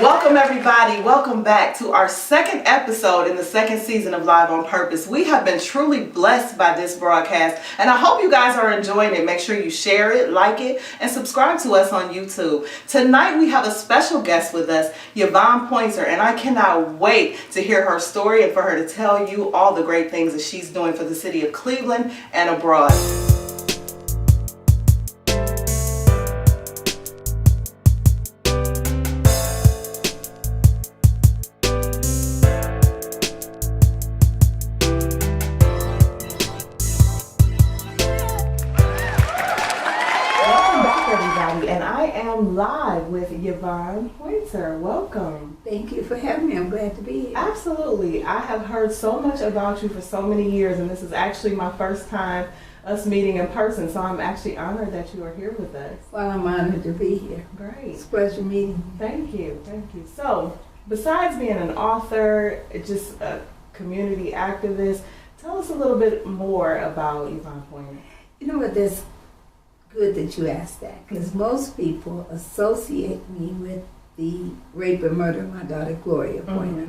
Welcome everybody, welcome back to our second episode in the second season of Live on Purpose. We have been truly blessed by this broadcast and I hope you guys are enjoying it. Make sure you share it, like it, and subscribe to us on YouTube. Tonight we have a special guest with us, Yvonne Pointer, and I cannot wait to hear her story and for her to tell you all the great things that she's doing for the city of Cleveland and abroad. And I am live with Yvonne Pointer. Welcome. Thank you for having me. I'm glad to be here. Absolutely. I have heard so much about you for so many years, and this is actually my first time us meeting in person, so I'm actually honored that you are here with us. Well, I'm honored to be here. Great. It's a pleasure meeting you. Thank you. Thank you. So, besides being an author, just a community activist, tell us a little bit more about Yvonne Pointer. You know what, that's good that you asked that, because most people associate me with the rape and murder of my daughter Gloria Pointer,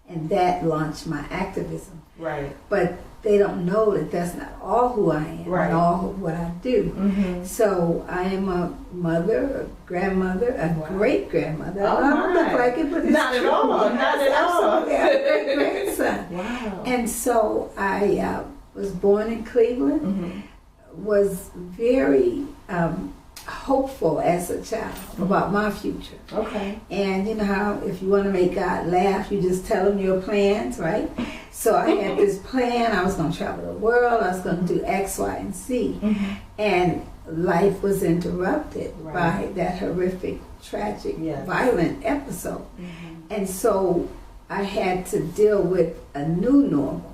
and that launched my activism. Right. But they don't know that that's not all who I am and all what I do. So I am a mother, a grandmother, a great-grandmother. Oh, I don't look like it, but it's not true. At all. Not at all. Absolutely. I have a great-grandson. Wow. And so I was born in Cleveland, was very hopeful as a child about my future. Okay. And you know how if you want to make God laugh, you just tell him your plans, right? So I had this plan. I was going to travel the world. I was going to do X, Y, and Z. And life was interrupted by that horrific, tragic, violent episode. And so I had to deal with a new normal.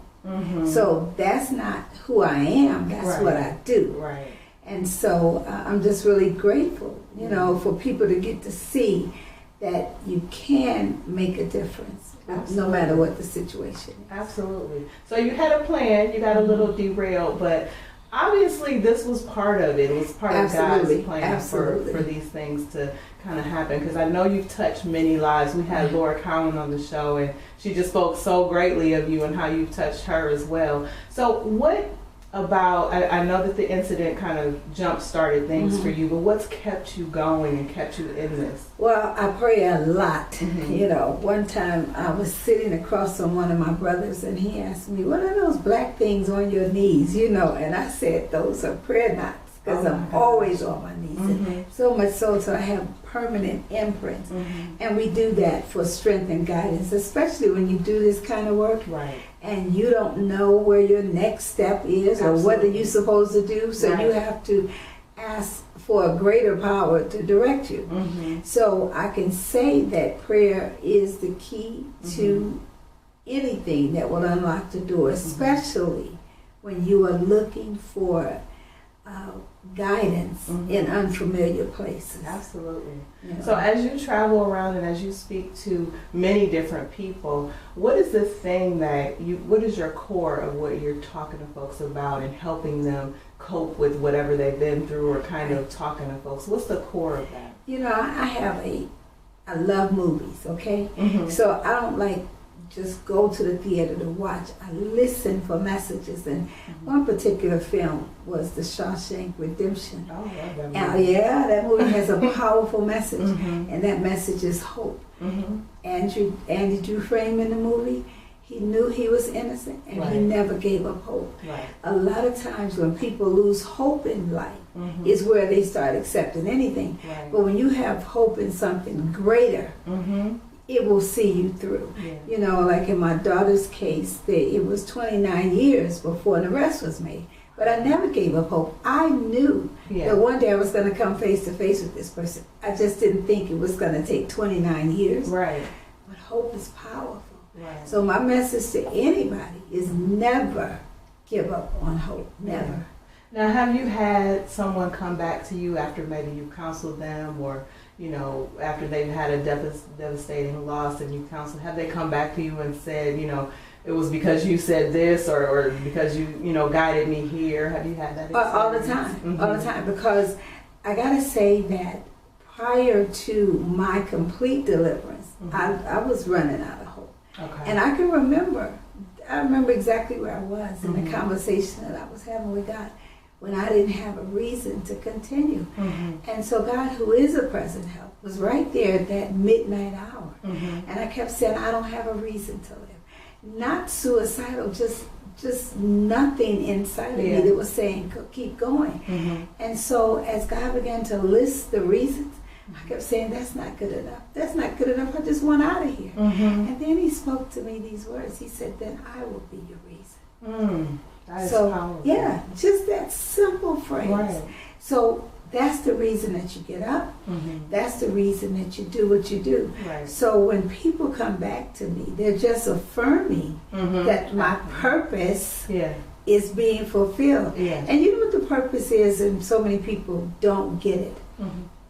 So that's not who I am, that's what I do. Right. And so I'm just really grateful, you know, for people to get to see that you can make a difference, no matter what the situation is. Absolutely. So you had a plan, you got a little derailed, but obviously this was part of it. It was part of God's plan for these things to kind of happen, because I know you've touched many lives. We had Laura Cowan on the show and she just spoke so greatly of you and how you've touched her as well. So what about, I know that the incident kind of jump-started things for you, but what's kept you going and kept you in this? Well, I pray a lot. You know, one time I was sitting across from one of my brothers and he asked me, what are those black things on your knees, you know? And I said, those are prayer knots, because I'm always on my knees. And so much so I have permanent imprints. And we do that for strength and guidance, especially when you do this kind of work. Right. And you don't know where your next step is or what are you supposed to do. So you have to ask for a greater power to direct you. So I can say that prayer is the key to anything that will unlock the door, especially when you are looking for guidance in unfamiliar places. Absolutely. You know? So as you travel around and as you speak to many different people, what is the thing that what is your core of what you're talking to folks about and helping them cope with whatever they've been through, or kind of talking to folks? What's the core of that? You know, I love movies, okay? So I don't like just go to the theater to watch. I listen for messages, and one particular film was The Shawshank Redemption. Oh, I love that movie. Yeah, that movie has a powerful message, and that message is hope. Andy Dufresne in the movie, he knew he was innocent, and he never gave up hope. A lot of times when people lose hope in life is where they start accepting anything. But when you have hope in something greater, it will see you through. You know, like in my daughter's case, it was 29 years before an arrest was made. But I never gave up hope. I knew that one day I was going to come face to face with this person. I just didn't think it was going to take 29 years. Right. But hope is powerful. Right. So my message to anybody is never give up on hope. Never. Now, have you had someone come back to you after maybe you counseled them, or you know, after they've had a devastating loss and you counseled, have they come back to you and said, you know, it was because you said this, or because you know, guided me here? Have you had that experience? All the time, all the time, because I gotta say that prior to my complete deliverance, I was running out of hope. Okay. And I remember exactly where I was in the conversation that I was having with God when I didn't have a reason to continue. And so God, who is a present help, was right there at that midnight hour. And I kept saying, I don't have a reason to live. Not suicidal, just nothing inside of me that was saying, keep going. And so as God began to list the reasons, I kept saying, that's not good enough. That's not good enough. I just want out of here. And then he spoke to me these words. He said, then I will be your reason. That is powerful. Yeah, just that simple phrase. Right. So that's the reason that you get up. That's the reason that you do what you do. Right. So when people come back to me, they're just affirming that my purpose is being fulfilled. And you know what the purpose is, and so many people don't get it.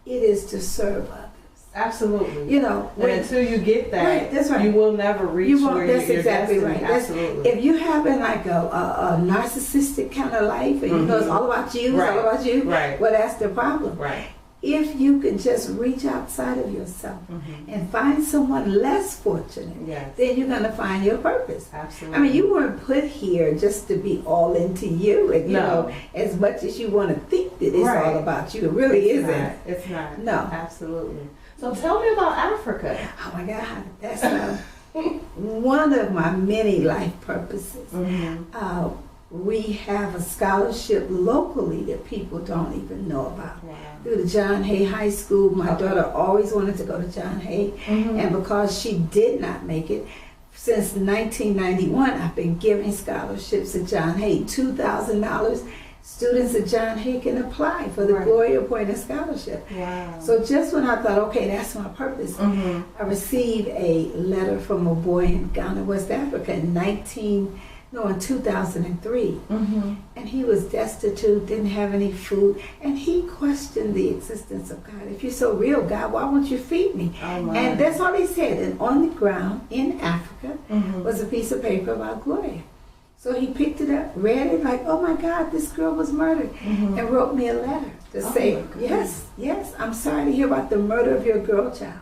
It is to serve others. Absolutely. You know, and until you get that, that's right, you will never reach where that's you're exactly destiny. Right. Absolutely. If you having like a narcissistic kind of life, and you know it's all about you, it's all about you, well, that's the problem. Right. If you can just reach outside of yourself and find someone less fortunate, then you're going to find your purpose. Absolutely. I mean, you weren't put here just to be all into you, and you know, as much as you want to think that it's all about you, it really isn't. It's not. No. Absolutely. So tell me about Africa. Oh my God, that's one of my many life purposes. We have a scholarship locally that people don't even know about. Wow. Through the John Hay High School, my daughter always wanted to go to John Hay, and because she did not make it, since 1991, I've been giving scholarships at John Hay, $2,000. Students at John Hay can apply for the Gloria Pointer Scholarship. Wow. So just when I thought, okay, that's my purpose, I received a letter from a boy in Ghana, West Africa in 2003. And he was destitute, didn't have any food, and he questioned the existence of God. If you're so real, God, why won't you feed me? And that's all he said. And on the ground in Africa was a piece of paper about Gloria. So he picked it up, read it, like, oh my God, this girl was murdered, and wrote me a letter to say, yes, I'm sorry to hear about the murder of your girl child.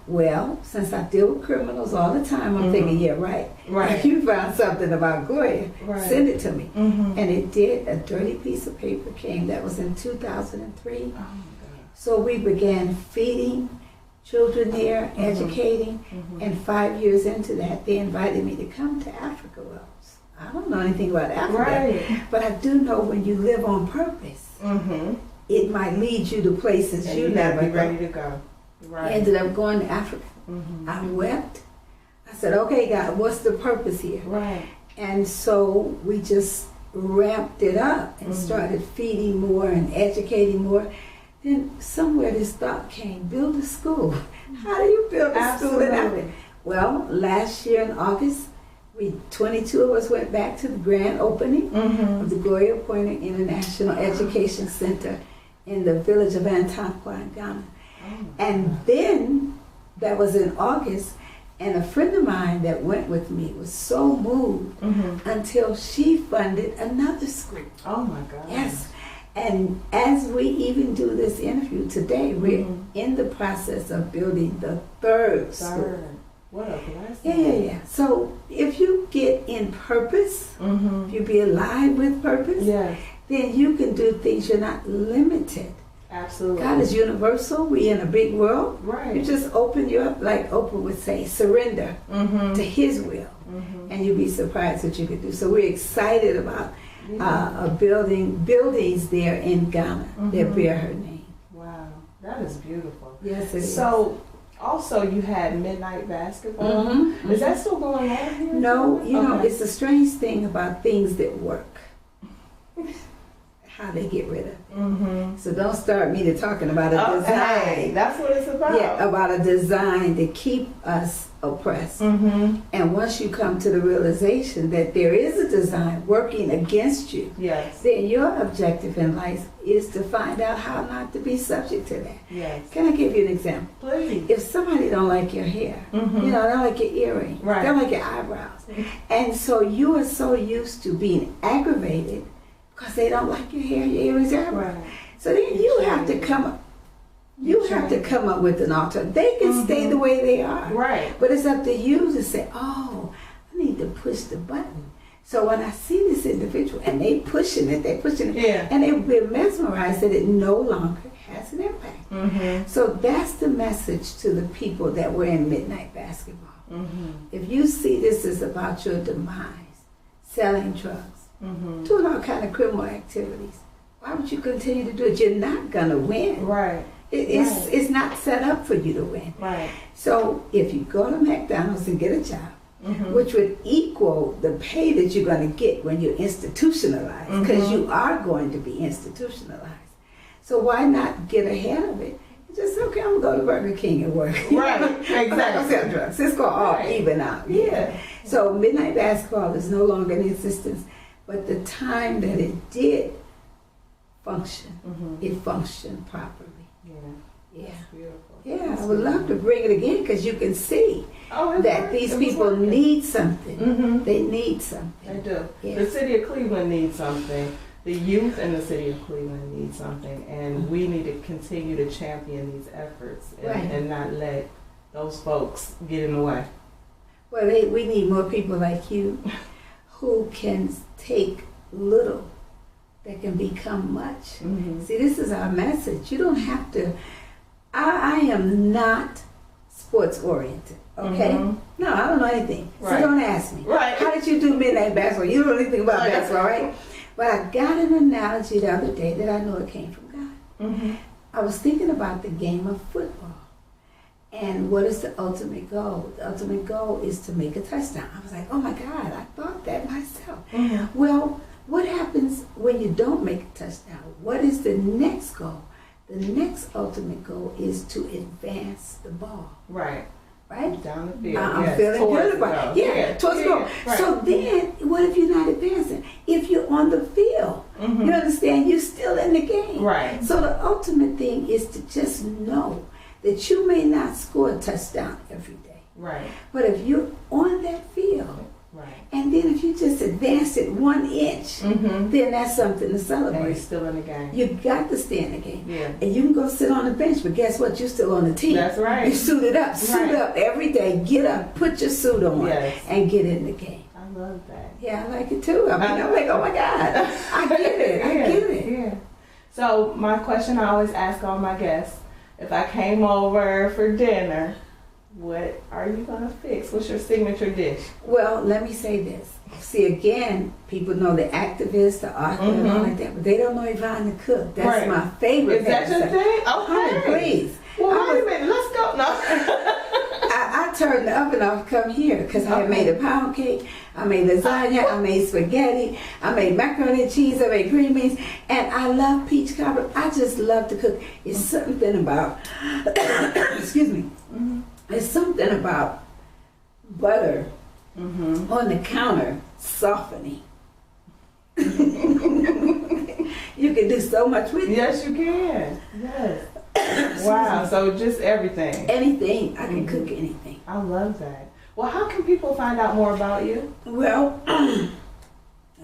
Well, since I deal with criminals all the time, I'm thinking, right. If you found something about Gloria, send it to me. And it did. A dirty piece of paper came. That was in 2003. So we began feeding children there, educating, and 5 years into that, they invited me to come to Africa. Well, I don't know anything about Africa, but I do know when you live on purpose, it might lead you to places and you never be ready to go. I ended up going to Africa. I wept. I said, okay, God, what's the purpose here? And so we just ramped it up and started feeding more and educating more. Then somewhere this thought came, build a school. How do you build a school in Africa? Well, last year in August, 22 of us went back to the grand opening of the Gloria Pointer International Education Center in the village of Antankwa in Ghana. And then, that was in August, and a friend of mine that went with me was so moved until she funded another school. Oh my God. Yes. And as we even do this interview today, we're in the process of building the third school. What a blessing. Yeah. So if you get in purpose, if you be alive with purpose, then you can do things. You're not limited. Absolutely. God is universal. We in a big world. You just open you up, like Oprah would say, surrender to His will, and you'll be surprised what you can do. So we're excited about buildings there in Ghana that bear her name. Wow, that is beautiful. Yes, it is. So also you had midnight basketball. Is that still going on here? No, you know, it's a strange thing about things that work. How they get rid of it. So don't start me to talking about a design. Hey, that's what it's about. Yeah, about a design to keep us oppressed. And once you come to the realization that there is a design working against you, then your objective in life is to find out how not to be subject to that. Can I give you an example? Please. If somebody don't like your hair, you know, they don't like your earring, they don't like your eyebrows, and so you are so used to being aggravated because they don't like your hair, your earrings, your eyebrows. So then you have to come up. You have to come up with an alternative. They can stay the way they are. Right. But it's up to you to say, oh, I need to push the button. So when I see this individual and they're pushing it, and they're mesmerized that it no longer has an impact. So that's the message to the people that were in midnight basketball. If you see this is about your demise, selling drugs, doing all kind of criminal activities, why would you continue to do it? You're not gonna win. Right. It's not set up for you to win. Right. So if you go to McDonald's and get a job, which would equal the pay that you're going to get when you're institutionalized, because you are going to be institutionalized. So why not get ahead of it? Just, okay, I'm going to go to Burger King and work. Right, exactly. I'm not going to sell drugs. It's going to all even out. Yeah. So midnight basketball is no longer in existence, but the time that it did function, it functioned properly. Yeah. That's beautiful. Yeah, I would love to bring it again because you can see that these people need something. They need something. They do. Yeah. The city of Cleveland needs something. The youth in the city of Cleveland need something. And we need to continue to champion these efforts and not let those folks get in the way. Well, we need more people like you who can take little that can become much. See, this is our message. You don't have to. I am not sports oriented, okay? No, I don't know anything. So don't ask me. Right. How did you do midnight basketball? You don't know anything about basketball, right? But I got an analogy the other day that I know it came from God. I was thinking about the game of football. And what is the ultimate goal? The ultimate goal is to make a touchdown. I was like, oh my God, I thought that myself. Well, what happens when you don't make a touchdown? What is the next goal? The next ultimate goal is to advance the ball. Right? Down the field. I'm feeling good about it. Yeah, towards the goal. Right. So then, what if you're not advancing? If you're on the field, you understand, you're still in the game. Right. So the ultimate thing is to just know that you may not score a touchdown every day. Right. But if you're on that field, and then if you just advance it 1 inch, then that's something to celebrate. And you're still in the game. You got to stay in the game. Yeah. And you can go sit on the bench, but guess what? You're still on the team. That's right. You suit up every day. Get up, put your suit on, and get in the game. I love that. Yeah, I like it too. I'm like, oh my God, I get it. I get it. Yeah. So my question I always ask all my guests, if I came over for dinner, what are you going to fix? What's your signature dish? Well, let me say this. See, again, people know the activist, the author, and all like that, but they don't know Yvonne the cook. That's my favorite. Is that your thing? Okay. Please. Well, wait a minute. Let's go. No. I turned the oven off to come here because I made a pound cake, I made lasagna, I made spaghetti, I made macaroni and cheese, I made green beans, and I love peach cobbler. I just love to cook. It's something about, excuse me, it's something about butter on the counter softening. You can do so much with it. Yes, you can. Yes. Wow. So just everything. Anything. I can cook anything. I love that. Well, how can people find out more about you? Well,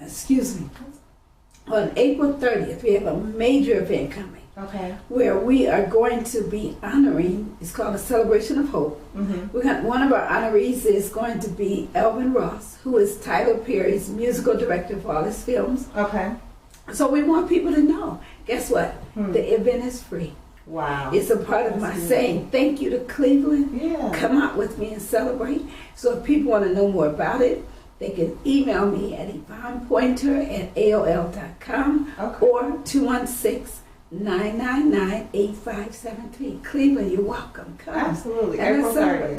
excuse me. On April 30th, we have a major event coming. Okay. Where we are going to be honoring, it's called a Celebration of Hope. We got one of our honorees is going to be Elvin Ross, who is Tyler Perry's musical director for all his films. Okay. So we want people to know, guess what? The event is free. Wow. It's a part of my saying thank you to Cleveland. Yeah. Come out with me and celebrate. So if people want to know more about it, they can email me at Yvonne Pointer at AOL.com or 216-999-8573. Cleveland, you're welcome. Come. Absolutely. And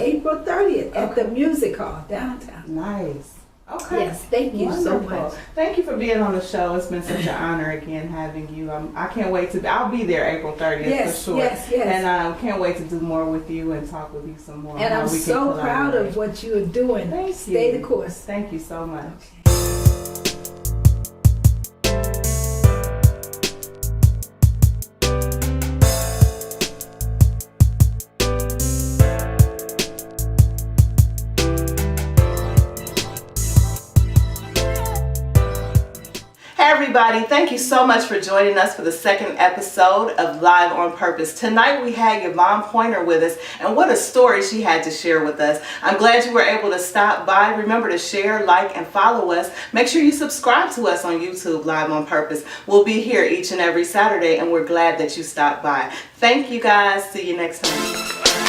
April 30th at the Music Hall downtown. Nice. Okay. Yes, thank you so much. Thank you for being on the show. It's been such an honor again having you. I can't wait to. I'll be there April 30th for sure. Yes. And I can't wait to do more with you and talk with you some more. And I'm so proud of what you are doing. Thank you. Stay the course. Thank you so much. everybody. Thank you so much for joining us for the second episode of Live on Purpose. Tonight we had Yvonne Pointer with us, and what a story she had to share with us. I'm glad you were able to stop by. Remember to share, like, and follow us. Make sure you subscribe to us on YouTube, Live on Purpose. We'll be here each and every Saturday, and we're glad that you stopped by. Thank you guys. See you next time.